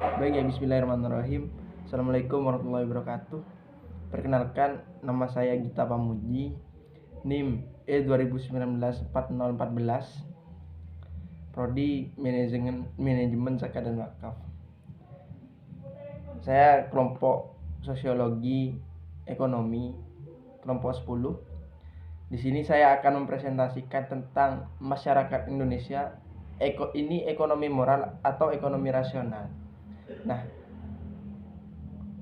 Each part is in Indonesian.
Baik ya, bismillahirrahmanirrahim. Assalamualaikum warahmatullahi wabarakatuh. Perkenalkan, nama saya Gita Pamuji, NIM E2019-4014, Prodi Manajemen Zakat dan Wakaf. Saya kelompok Sosiologi Ekonomi, kelompok 10. Di sini saya akan mempresentasikan tentang masyarakat Indonesia, ekonomi moral atau ekonomi rasional. Nah,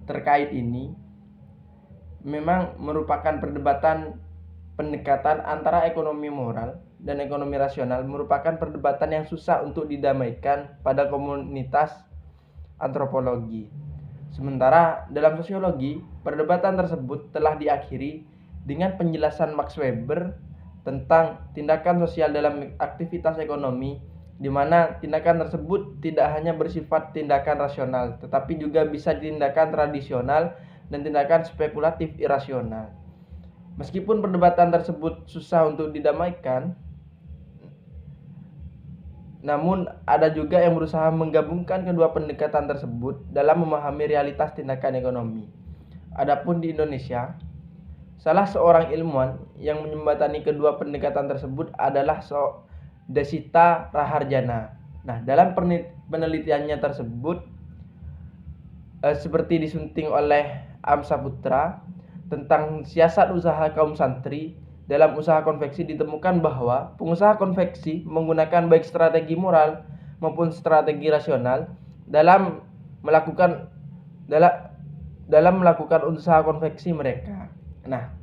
terkait ini memang merupakan pendekatan antara ekonomi moral dan ekonomi rasional, merupakan perdebatan yang susah untuk didamaikan pada komunitas antropologi. Sementara dalam sosiologi, perdebatan tersebut telah diakhiri dengan penjelasan Max Weber tentang tindakan sosial dalam aktivitas ekonomi, di mana tindakan tersebut tidak hanya bersifat tindakan rasional, tetapi juga bisa tindakan tradisional dan tindakan spekulatif irasional. Meskipun perdebatan tersebut susah untuk didamaikan, namun ada juga yang berusaha menggabungkan kedua pendekatan tersebut dalam memahami realitas tindakan ekonomi. Adapun di Indonesia, salah seorang ilmuwan yang menjembatani kedua pendekatan tersebut adalah Desita Raharjana. Nah, dalam penelitiannya tersebut seperti disunting oleh Amsa Putra tentang siasat usaha kaum santri dalam usaha konveksi, ditemukan bahwa pengusaha konveksi menggunakan baik strategi moral maupun strategi rasional dalam melakukan usaha konveksi mereka. Nah,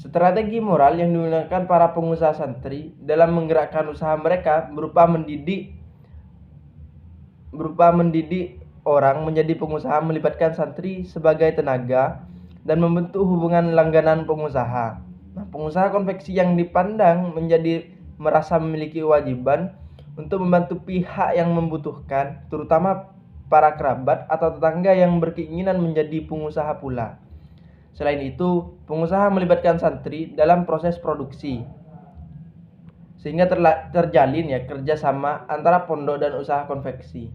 strategi moral yang digunakan para pengusaha santri dalam menggerakkan usaha mereka berupa mendidik orang menjadi pengusaha, melibatkan santri sebagai tenaga, dan membentuk hubungan langganan pengusaha. Nah, pengusaha konveksi yang dipandang menjadi merasa memiliki kewajiban untuk membantu pihak yang membutuhkan, terutama para kerabat atau tetangga yang berkeinginan menjadi pengusaha pula. Selain itu, pengusaha melibatkan santri dalam proses produksi, sehingga terjalin kerjasama antara pondok dan usaha konveksi.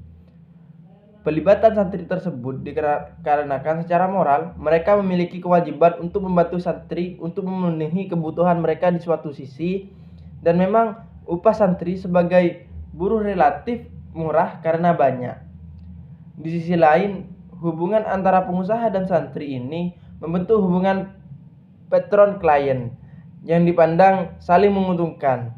Pelibatan santri tersebut dikarenakan secara moral mereka memiliki kewajiban untuk membantu santri untuk memenuhi kebutuhan mereka di suatu sisi, dan memang upah santri sebagai buruh relatif murah karena banyak. Di sisi lain, hubungan antara pengusaha dan santri ini membentuk hubungan patron-klien yang dipandang saling menguntungkan.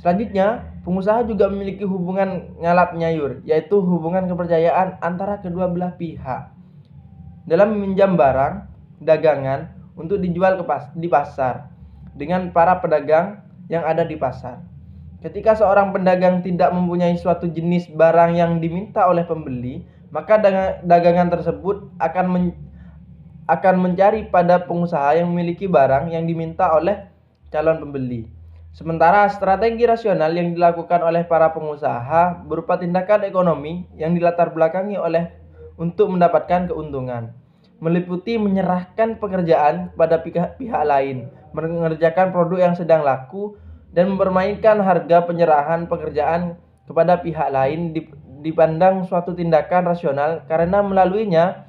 Selanjutnya, pengusaha juga memiliki hubungan ngalap nyayur, yaitu hubungan kepercayaan antara kedua belah pihak dalam meminjam barang dagangan untuk dijual di pasar dengan para pedagang yang ada di pasar. Ketika seorang pedagang tidak mempunyai suatu jenis barang yang diminta oleh pembeli, maka dagangan tersebut akan mencari pada pengusaha yang memiliki barang yang diminta oleh calon pembeli. Sementara strategi rasional yang dilakukan oleh para pengusaha berupa tindakan ekonomi yang dilatar belakangi untuk mendapatkan keuntungan, meliputi menyerahkan pekerjaan pada pihak lain, mengerjakan produk yang sedang laku, dan mempermainkan harga penyerahan pekerjaan kepada pihak lain dipandang suatu tindakan rasional, karena melaluinya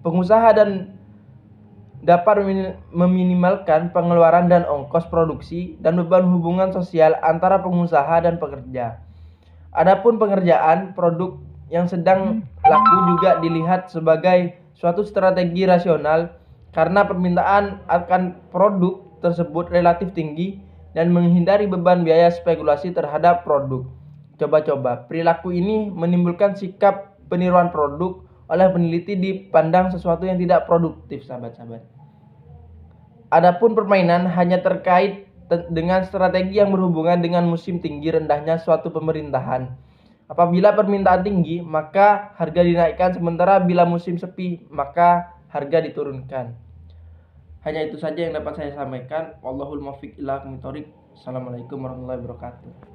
pengusaha dapat meminimalkan pengeluaran dan ongkos produksi dan beban hubungan sosial antara pengusaha dan pekerja. Adapun pengerjaan produk yang sedang laku juga dilihat sebagai suatu strategi rasional, karena permintaan akan produk tersebut relatif tinggi dan menghindari beban biaya spekulasi terhadap produk. Coba-coba, perilaku ini menimbulkan sikap peniruan produk oleh peneliti dipandang sesuatu yang tidak produktif, sahabat-sahabat. Adapun permainan hanya terkait dengan strategi yang berhubungan dengan musim tinggi rendahnya suatu pemerintahan. Apabila permintaan tinggi, maka harga dinaikkan, sementara bila musim sepi, maka harga diturunkan. Hanya itu saja yang dapat saya sampaikan. Wallahul muwaffiq ila aqwamit thoriq. Assalamualaikum warahmatullahi wabarakatuh.